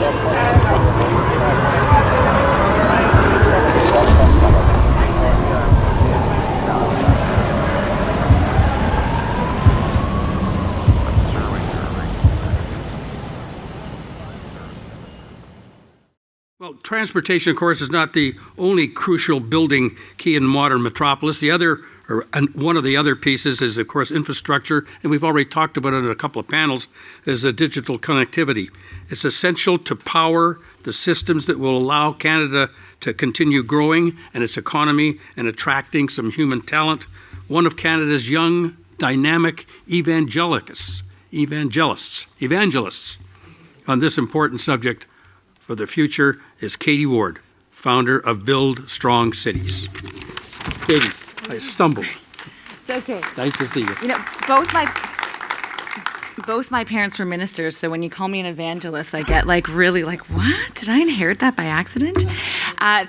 Well, transportation, of course, is not the only crucial building key in modern metropolis. One of the other pieces is, of course, infrastructure, and we've already talked about it in a couple of panels, is digital connectivity. It's essential to power the systems that will allow Canada to continue growing and its economy and attracting some human talent. One of Canada's young, dynamic evangelists on this important subject for the future is Kadie Ward, founder of Build Strong Cities. Kadie, I stumbled. It's okay. Nice to see you. You know, both my parents were ministers, so when you call me an evangelist, I get really what? Did I inherit that by accident?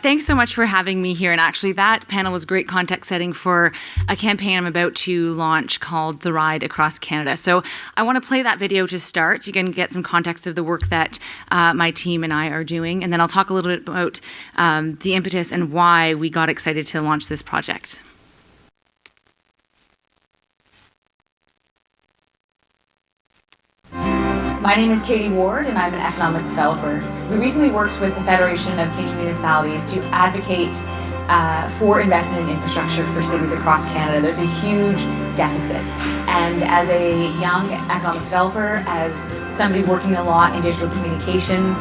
Thanks so much for having me here. And actually, that panel was great context setting for a campaign I'm about to launch called The Ride Across Canada. So I want to play that video to start so you can get some context of the work that my team and I are doing. And then I'll talk a little bit about the impetus and why we got excited to launch this project. My name is Kadie Ward, and I'm an economic developer. We recently worked with the Federation of Canadian Municipalities to advocate for investment in infrastructure for cities across Canada. There's a huge deficit. And as a young economic developer, as somebody working a lot in digital communications,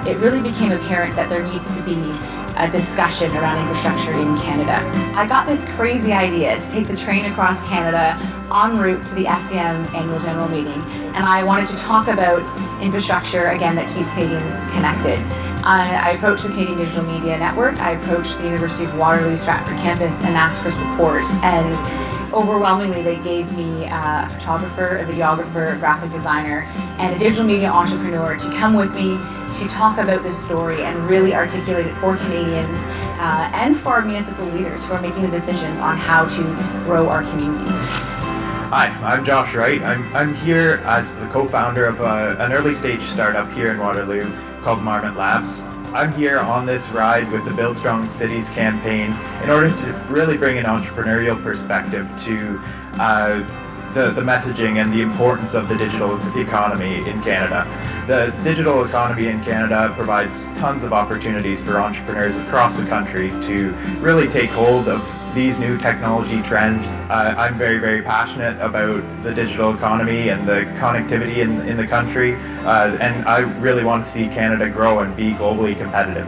it really became apparent that there needs to be a discussion around infrastructure in Canada. I got this crazy idea to take the train across Canada en route to the FCM annual general meeting, and I wanted to talk about infrastructure, again, that keeps Canadians connected. I approached the Canadian Digital Media Network, I approached the University of Waterloo Stratford campus and asked for support, and overwhelmingly they gave me a photographer, a videographer, a graphic designer, and a digital media entrepreneur to come with me to talk about this story and really articulate it for Canadians and for our municipal leaders who are making the decisions on how to grow our communities. Hi, I'm Josh Wright. I'm here as the co-founder of an early stage startup here in Waterloo called Marmot Labs. I'm here on this ride with the Build Strong Cities campaign in order to really bring an entrepreneurial perspective to the messaging and the importance of the digital economy in Canada. The digital economy in Canada provides tons of opportunities for entrepreneurs across the country to really take hold of these new technology trends. I'm very, very passionate about the digital economy and the connectivity in the country, and I really want to see Canada grow and be globally competitive.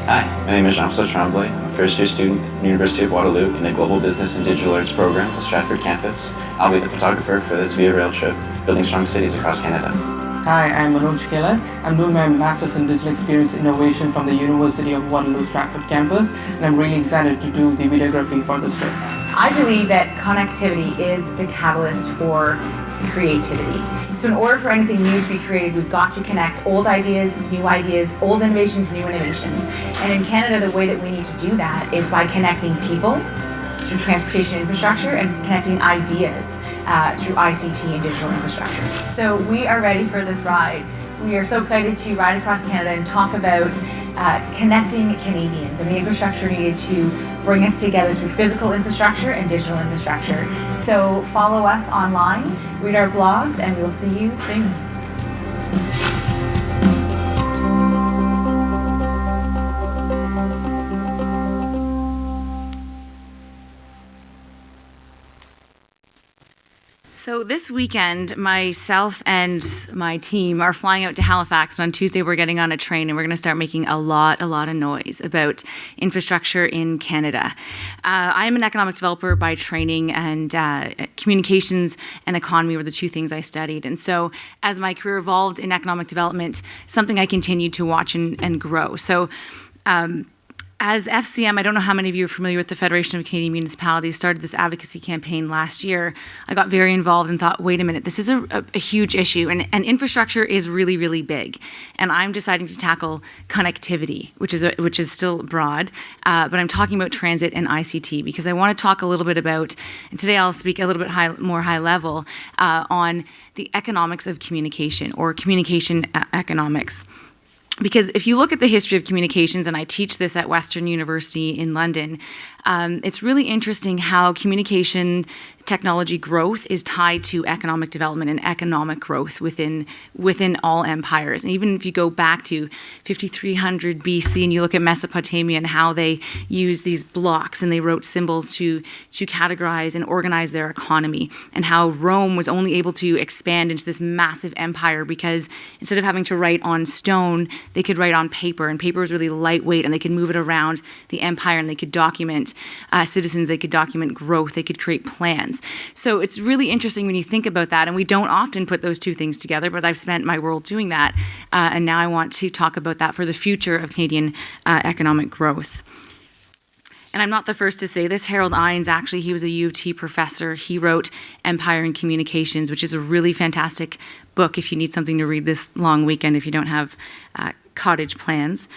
Hi, my name is Jean-Paul Tremblay. I'm a first-year student at the University of Waterloo in the Global Business and Digital Arts program at the Stratford campus. I'll be the photographer for this Via Rail trip, building strong cities across Canada. Hi, I'm Manoj Keller. I'm doing my Master's in Digital Experience Innovation from the University of Waterloo Stratford campus, and I'm really excited to do the videography for this trip. I believe that connectivity is the catalyst for creativity. So in order for anything new to be created, we've got to connect old ideas, old innovations, new innovations. And in Canada, the way that we need to do that is by connecting people through transportation infrastructure and connecting ideas through ICT and digital infrastructure. So we are ready for this ride. We are so excited to ride across Canada and talk about connecting Canadians and the infrastructure needed to bring us together through physical infrastructure and digital infrastructure. So follow us online, read our blogs, and we'll see you soon. So this weekend, myself and my team are flying out to Halifax, and on Tuesday we're getting on a train and we're going to start making a lot of noise about infrastructure in Canada. I am an economic developer by training, and communications and economy were the two things I studied. And so as my career evolved in economic development, something I continued to watch and grow. So as FCM, I don't know how many of you are familiar with the Federation of Canadian Municipalities, started this advocacy campaign last year. I got very involved and thought, wait a minute, this is a huge issue, and infrastructure is really, really big. And I'm deciding to tackle connectivity, which is still broad, but I'm talking about transit and ICT because I want to talk a little bit about, and today I'll speak a little bit more high level on the economics of communication or communication economics. Because if you look at the history of communications, and I teach this at Western University in London, it's really interesting how communication technology growth is tied to economic development and economic growth within all empires. And even if you go back to 5300 BC and you look at Mesopotamia and how they used these blocks and they wrote symbols to categorize and organize their economy, and how Rome was only able to expand into this massive empire because instead of having to write on stone, they could write on paper, and paper was really lightweight, and they could move it around the empire, and they could document citizens, they could document growth, they could create plans. So it's really interesting when you think about that, and we don't often put those two things together, but I've spent my world doing that, and now I want to talk about that for the future of Canadian economic growth. And I'm not the first to say this. Harold Ines, actually, he was a U of T professor. He wrote Empire and Communications, which is a really fantastic book if you need something to read this long weekend if you don't have cottage plans.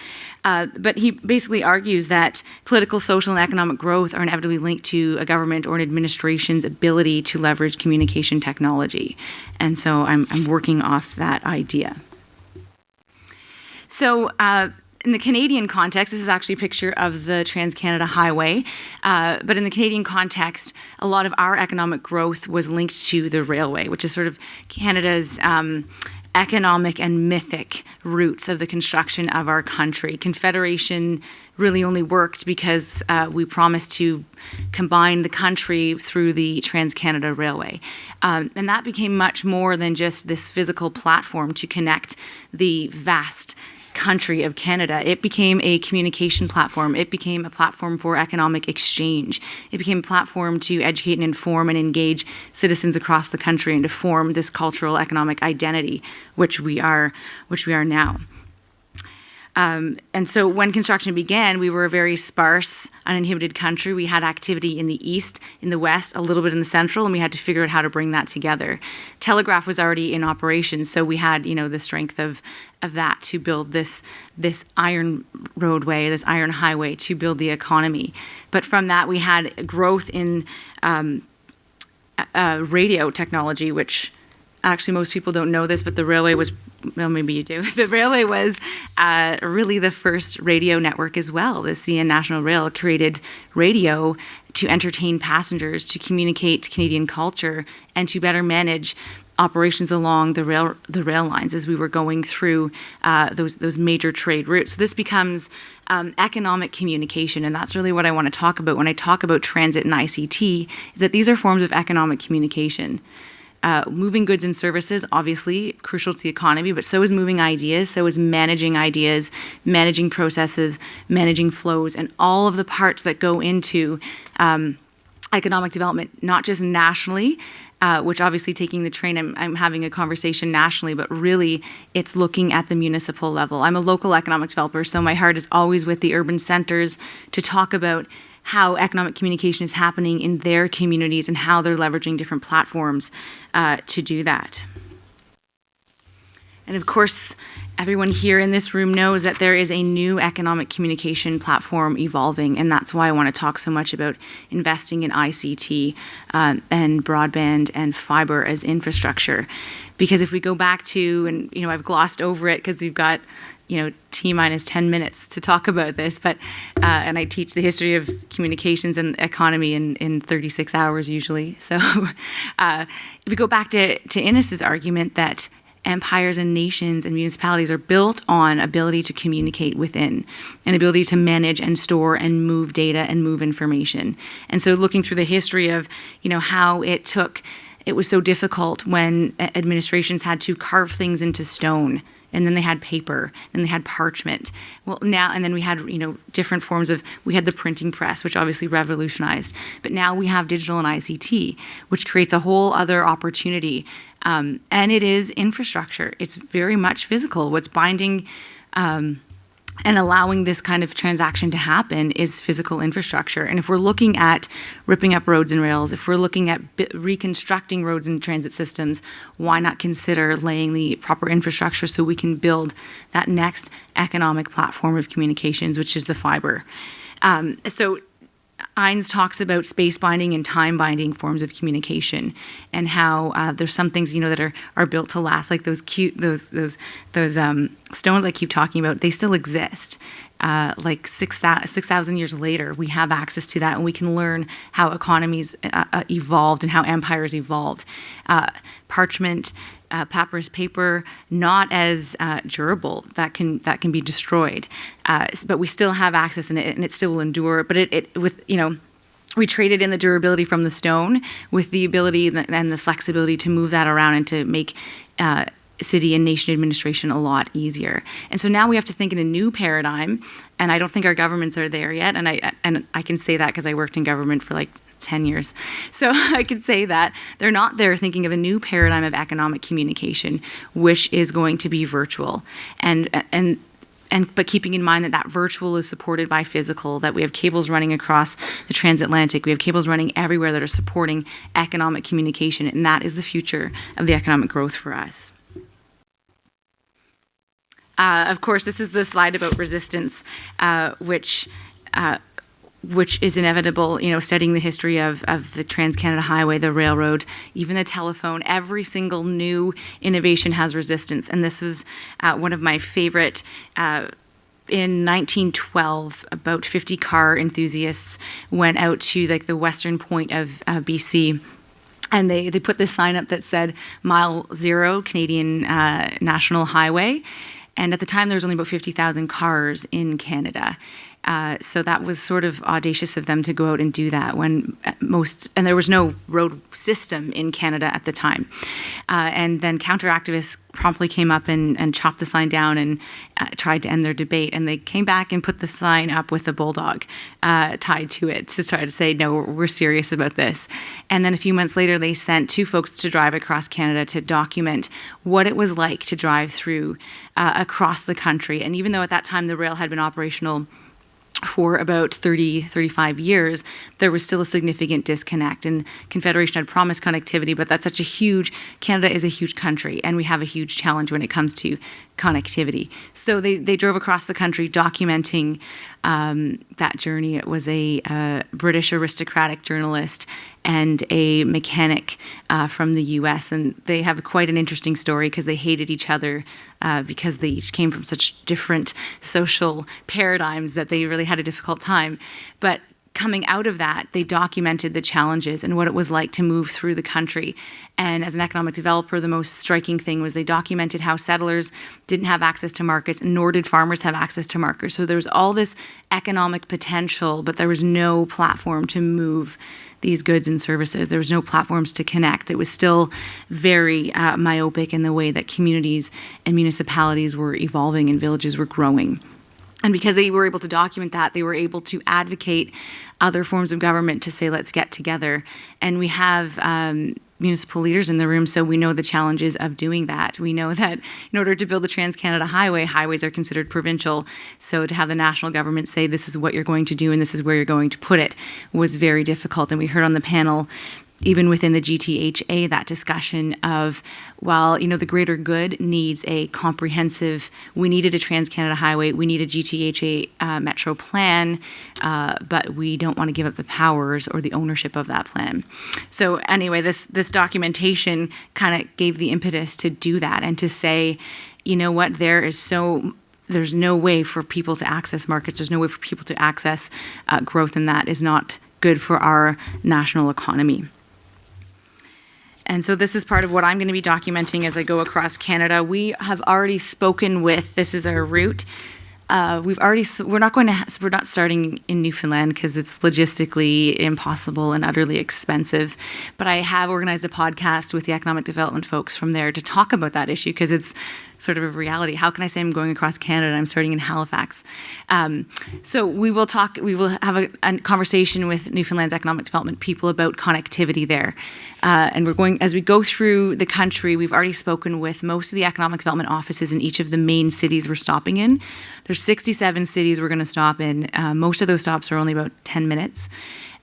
But he basically argues that political, social, and economic growth are inevitably linked to a government or an administration's ability to leverage communication technology. And so I'm working off that idea. So in the Canadian context, this is actually a picture of the Trans-Canada Highway, but in the Canadian context, a lot of our economic growth was linked to the railway, which is sort of Canada's economic and mythic roots of the construction of our country. Confederation really only worked because we promised to combine the country through the Trans-Canada Railway. And that became much more than just this physical platform to connect the vast country of Canada. It became a communication platform. It became a platform for economic exchange. It became a platform to educate and inform and engage citizens across the country and to form this cultural economic identity, which we are now. And so when construction began, we were a very sparse, uninhibited country. We had activity in the east, in the west, a little bit in the central, and we had to figure out how to bring that together. Telegraph was already in operation, so we had, the strength of that to build this iron roadway, this iron highway to build the economy. But from that, we had growth in radio technology, which actually most people don't know this, but the railway was, well, maybe you do. The railway was really the first radio network as well. The CN National Rail created radio to entertain passengers, to communicate Canadian culture, and to better manage operations along the rail lines as we were going through those major trade routes. So this becomes economic communication, and that's really what I want to talk about when I talk about transit and ICT, is that these are forms of economic communication. Moving goods and services, obviously crucial to the economy, but so is moving ideas, so is managing ideas, managing processes, managing flows, and all of the parts that go into economic development, not just nationally, which obviously taking the train, I'm having a conversation nationally, but really it's looking at the municipal level. I'm a local economic developer, so my heart is always with the urban centers to talk about how economic communication is happening in their communities and how they're leveraging different platforms to do that. And of course, everyone here in this room knows that there is a new economic communication platform evolving, and that's why I want to talk so much about investing in ICT and broadband and fiber as infrastructure. Because if we go back to, and I've glossed over it because we've got T minus 10 minutes to talk about this, but and I teach the history of communications and economy in 36 hours usually. So if we go back to Innes's argument that empires and nations and municipalities are built on ability to communicate within, and ability to manage and store and move data and move information. And so looking through the history of how it was so difficult when administrations had to carve things into stone, and then they had paper, and they had parchment. Well, now, and then we had, different forms of, we had the printing press, which obviously revolutionized. But now we have digital and ICT, which creates a whole other opportunity. And it is infrastructure. It's very much physical. What's binding and allowing this kind of transaction to happen is physical infrastructure. And if we're looking at ripping up roads and rails, if we're looking at reconstructing roads and transit systems, why not consider laying the proper infrastructure so we can build that next economic platform of communications, which is the fiber. So Eins talks about space binding and time binding forms of communication, and how there's some things that are built to last, like those stones I keep talking about. They still exist. Like 6,000 years later, we have access to that, and we can learn how economies evolved and how empires evolved. Parchment, papyrus paper, not as durable. That can be destroyed, but we still have access, and it still will endure. But we traded in the durability from the stone with the ability and the flexibility to move that around and to make city and nation administration a lot easier. And so now we have to think in a new paradigm, and I don't think our governments are there yet. And I can say that because I worked in government for like 10 years. So I could say that they're not there thinking of a new paradigm of economic communication, which is going to be virtual. But keeping in mind that virtual is supported by physical, that we have cables running across the transatlantic, we have cables running everywhere that are supporting economic communication, and that is the future of the economic growth for us. Of course, this is the slide about resistance, which is inevitable, studying the history of the Trans-Canada Highway, the railroad, even the telephone. Every single new innovation has resistance. And this was one of my favorite. In 1912, about 50 car enthusiasts went out to the western point of BC. And they put this sign up that said Mile Zero, Canadian National Highway. And at the time, there was only about 50,000 cars in Canada. So that was sort of audacious of them to go out and do that and there was no road system in Canada at the time. And then counter-activists promptly came up and chopped the sign down and tried to end their debate. And they came back and put the sign up with a bulldog tied to it to try to say, no, we're serious about this. And then a few months later, they sent 2 folks to drive across Canada to document what it was like to drive through across the country. And even though at that time the rail had been operational for about 35 years, there was still a significant disconnect. And Confederation had promised connectivity, but that's Canada is a huge country, and we have a huge challenge when it comes to connectivity. So they drove across the country documenting that journey. It was a British aristocratic journalist and a mechanic from the US. And they have quite an interesting story because they hated each other because they each came from such different social paradigms that they really had a difficult time. But coming out of that, they documented the challenges and what it was like to move through the country. And as an economic developer, the most striking thing was they documented how settlers didn't have access to markets, nor did farmers have access to markets. So there was all this economic potential, but there was no platform to move these goods and services. There was no platforms to connect. It was still very myopic in the way that communities and municipalities were evolving and villages were growing. And because they were able to document that, they were able to advocate other forms of government to say, let's get together. And we have municipal leaders in the room, so we know the challenges of doing that. We know that in order to build the Trans-Canada Highway, highways are considered provincial. So to have the national government say, this is what you're going to do and this is where you're going to put it, was very difficult. And we heard on the panel, even within the GTHA, that discussion of, well, the greater good needs a comprehensive, we needed a Trans-Canada Highway, we need a GTHA metro plan, but we don't want to give up the powers or the ownership of that plan. So anyway, this documentation kind of gave the impetus to do that and to say, you know what, there's no way for people to access markets, there's no way for people to access growth, and that is not good for our national economy. And so this is part of what I'm going to be documenting as I go across Canada. We have already spoken with, this is our route. We're not starting in Newfoundland because it's logistically impossible and utterly expensive. But I have organized a podcast with the economic development folks from there to talk about that issue because it's sort of a reality. How can I say I'm going across Canada and I'm starting in Halifax? So we will have a conversation with Newfoundland's economic development people about connectivity there. And as we go through the country, we've already spoken with most of the economic development offices in each of the main cities we're stopping in. There's 67 cities we're going to stop in. Most of those stops are only about 10 minutes.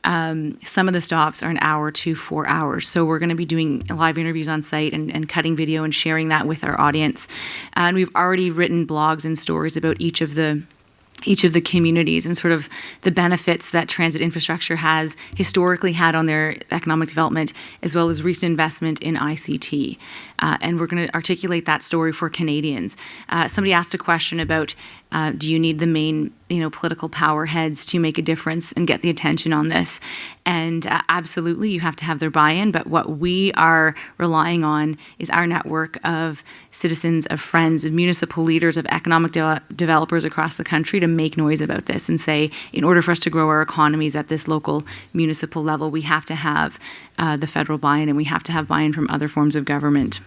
Some of the stops are an hour to 4 hours. So we're going to be doing live interviews on site and cutting video and sharing that with our audience. And we've already written blogs and stories about each of the each of the communities and sort of the benefits that transit infrastructure has historically had on their economic development, as well as recent investment in ICT. And we're going to articulate that story for Canadians. Somebody asked a question about, do you need the main, political power heads to make a difference and get the attention on this? And absolutely, you have to have their buy-in. But what we are relying on is our network of citizens, of friends, of municipal leaders, of economic developers across the country to make noise about this and say, in order for us to grow our economies at this local municipal level, we have to have the federal buy-in, and we have to have buy-in from other forms of government.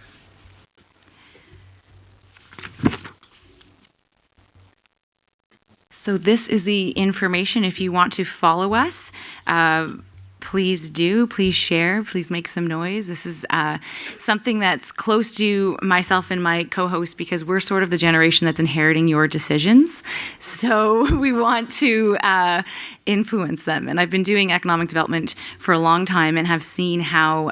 So this is the information. If you want to follow us, please do. Please share. Please make some noise. This is something that's close to myself and my co-host, because we're sort of the generation that's inheriting your decisions. So we want to influence them. And I've been doing economic development for a long time and have seen how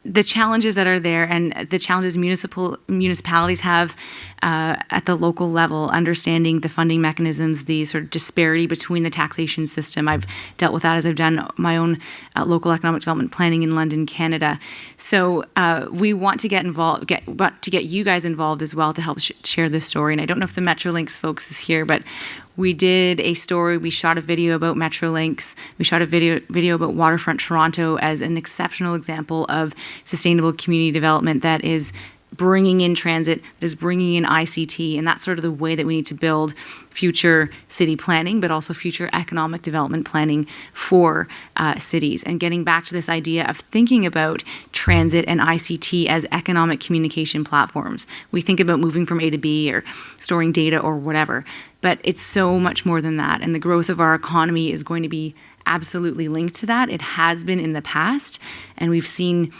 the challenges that are there and the challenges municipalities have at the local level, understanding the funding mechanisms, the sort of disparity between the taxation system. I've dealt with that as I've done my own local economic development planning in London, Canada. So we want to get involved, to get you guys involved as well to help share this story. And I don't know if the Metrolinx folks is here, but we did a story. We shot a video about Metrolinx. We shot a video about Waterfront Toronto as an exceptional example of sustainable community development that is bringing in transit, that is bringing in ICT, and that's sort of the way that we need to build future city planning, but also future economic development planning for cities. And getting back to this idea of thinking about transit and ICT as economic communication platforms. We think about moving from A to B or storing data or whatever, but it's so much more than that. And the growth of our economy is going to be absolutely linked to that. It has been in the past, and we've seen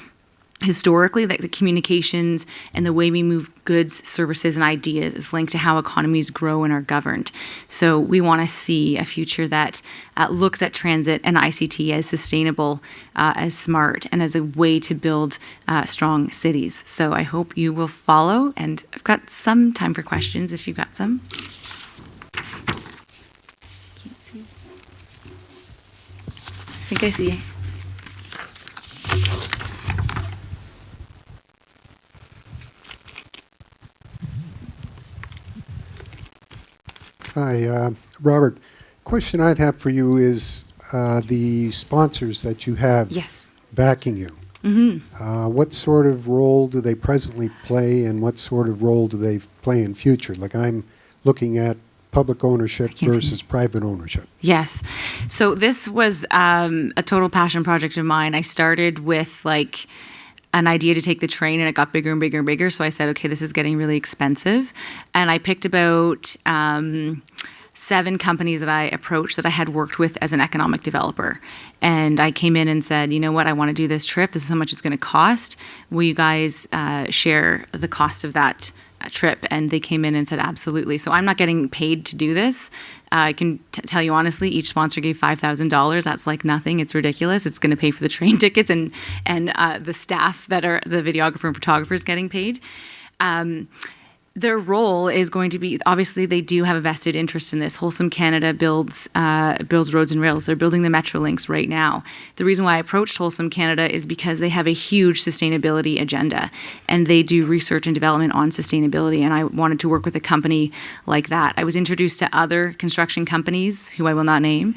historically that the communications and the way we move goods, services, and ideas is linked to how economies grow and are governed. So we want to see a future that looks at transit and ICT as sustainable, as smart, and as a way to build strong cities. So I hope you will follow, and I've got some time for questions if you've got some. Can't see. I think I see. Hi, Robert. Question I'd have for you is the sponsors that you have backing you. Mm-hmm. What sort of role do they presently play, and what sort of role do they play in future? Like, I'm looking at public ownership versus private ownership. Yes. So this was a total passion project of mine. I started with an idea to take the train, and it got bigger and bigger and bigger. So I said, okay, this is getting really expensive. And I picked about 7 companies that I approached that I had worked with as an economic developer. And I came in and said, you know what, I want to do this trip. This is how much it's going to cost. Will you guys share the cost of that trip? And they came in and said, absolutely. So I'm not getting paid to do this. I can tell you honestly, each sponsor gave $5,000. That's like nothing. It's ridiculous. It's going to pay for the train tickets and the staff that are the videographer and photographers getting paid. Their role is going to be, obviously they do have a vested interest in this. Wholesome Canada builds roads and rails. They're building the Metrolinx right now. The reason why I approached Wholesome Canada is because they have a huge sustainability agenda, and they do research and development on sustainability, and I wanted to work with a company like that. I was introduced to other construction companies, who I will not name,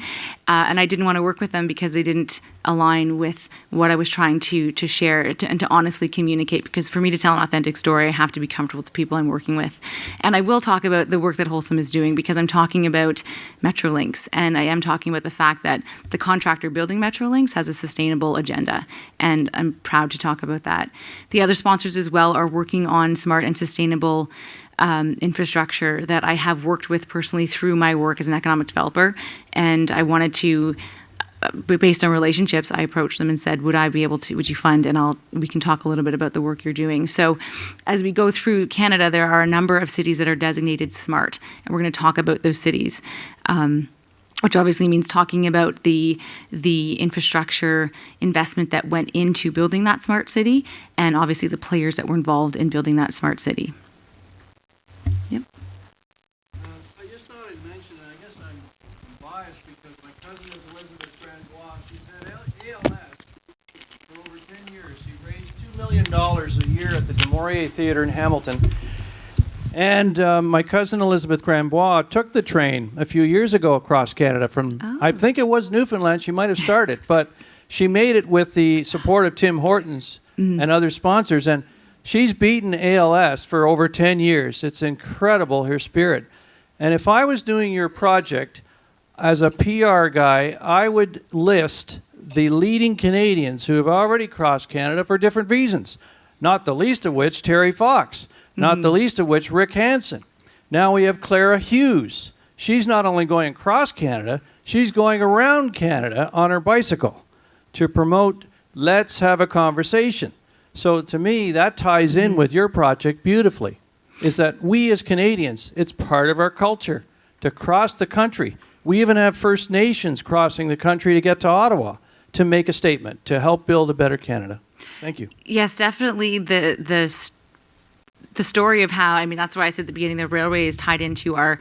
and I didn't want to work with them because they didn't align with what I was trying to share and to honestly communicate, because for me to tell an authentic story, I have to be comfortable with the people I'm working with. And I will talk about the work that Wholesome is doing, because I'm talking about Metrolinx, and I am talking about the fact that the contractor building Metrolinx has a sustainable agenda, and I'm proud to talk about that. The other sponsors as well are working on smart and sustainable infrastructure that I have worked with personally through my work as an economic developer, and I wanted to, based on relationships, I approached them and said, would you fund, and we can talk a little bit about the work you're doing. So as we go through Canada, there are a number of cities that are designated smart, and we're going to talk about those cities, which obviously means talking about the infrastructure investment that went into building that smart city, and obviously the players that were involved in building that smart city. Yep. I million a year at the Du Maurier Theatre in Hamilton. And my cousin Elizabeth Grambois took the train a few years ago across Canada from, I think it was Newfoundland, she might have started, but she made it with the support of Tim Hortons and other sponsors, and she's beaten ALS for over 10 years. It's incredible, her spirit. And if I was doing your project as a PR guy, I would list the leading Canadians who have already crossed Canada for different reasons, not the least of which Terry Fox. Not the least of which, Rick Hansen. Now we have Clara Hughes. She's not only going across Canada, she's going around Canada on her bicycle to promote Let's Have a Conversation. So to me, that ties in with your project beautifully, is that we as Canadians, it's part of our culture to cross the country. We even have First Nations crossing the country to get to Ottawa to make a statement, to help build a better Canada. Thank you. Yes, definitely the story of how, I mean, that's why I said at the beginning, the railway is tied into our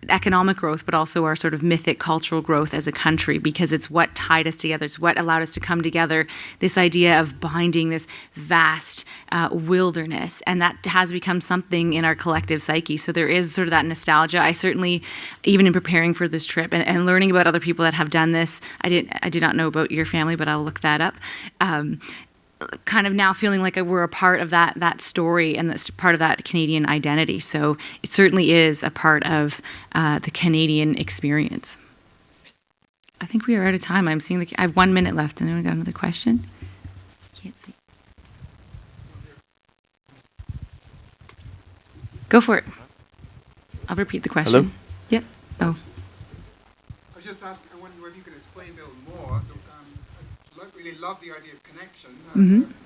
economic growth, but also our sort of mythic cultural growth as a country, because it's what tied us together. It's what allowed us to come together, this idea of binding this vast wilderness. And that has become something in our collective psyche. So there is sort of that nostalgia. I certainly, even in preparing for this trip and learning about other people that have done this, I did not know about your family, but I'll look that up. Kind of now feeling like we're a part of that story and that's part of that Canadian identity. So it certainly is a part of the Canadian experience. I think we are out of time. I have 1 minute left. Anyone got another question? Can't see. Go for it. I'll repeat the question. Hello? Yep. Oh. I was just asking, I wonder if you could explain a little more. I really love the idea of connection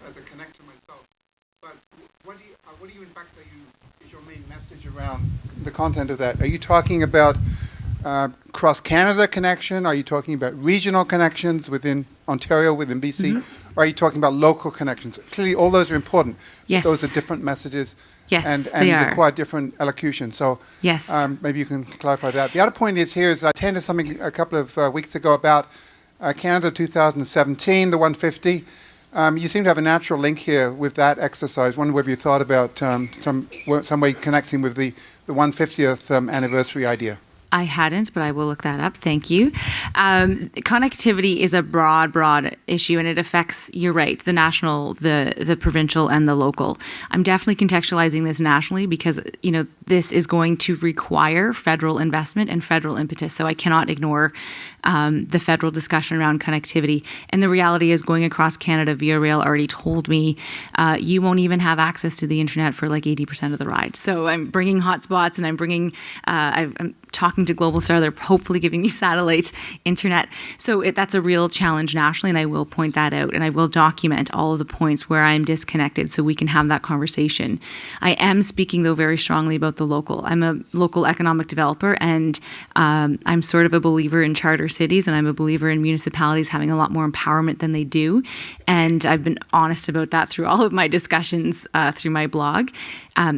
as a connector myself. But what do you in fact is your main message around the content of that? Are you talking about cross-Canada connection? Are you talking about regional connections within Ontario, within BC? Or are you talking about local connections? Clearly, all those are important. Yes. Those are different messages. Yes, and they are. require different elocution. So yes. Maybe you can clarify that. The other point is I attended something a couple of weeks ago about Canada 2017, the 150. You seem to have a natural link here with that exercise. Wonder whether you thought about some way connecting with the 150th anniversary idea. I hadn't, but I will look that up. Thank you. Connectivity is a broad issue, and it affects, you're right, the national, the provincial, and the local. I'm definitely contextualizing this nationally because, this is going to require federal investment and federal impetus. So I cannot ignore the federal discussion around connectivity. And the reality is going across Canada via rail already told me you won't even have access to the internet for like 80% of the ride. So I'm bringing hotspots and I'm talking to Globalstar. They're hopefully giving me satellite internet. So that's a real challenge nationally, and I will point that out. And I will document all of the points where I'm disconnected so we can have that conversation. I am speaking, though, very strongly about the local. I'm a local economic developer, and I'm sort of a believer in charter cities, and I'm a believer in municipalities having a lot more empowerment than they do. And I've been honest about that through all of my discussions through my blog.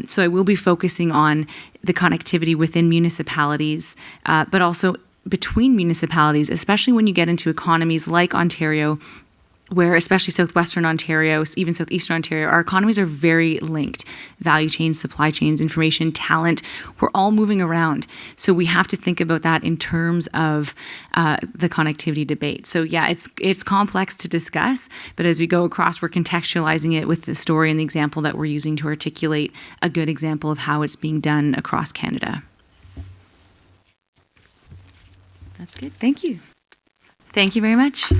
So I will be focusing on the connectivity within municipalities, but also between municipalities, especially when you get into economies like Ontario, where especially southwestern Ontario, even southeastern Ontario, our economies are very linked. Value chains, supply chains, information, talent, we're all moving around. So we have to think about that in terms of the connectivity debate. So yeah, it's complex to discuss, but as we go across, we're contextualizing it with the story and the example that we're using to articulate a good example of how it's being done across Canada. That's good. Thank you. Thank you very much.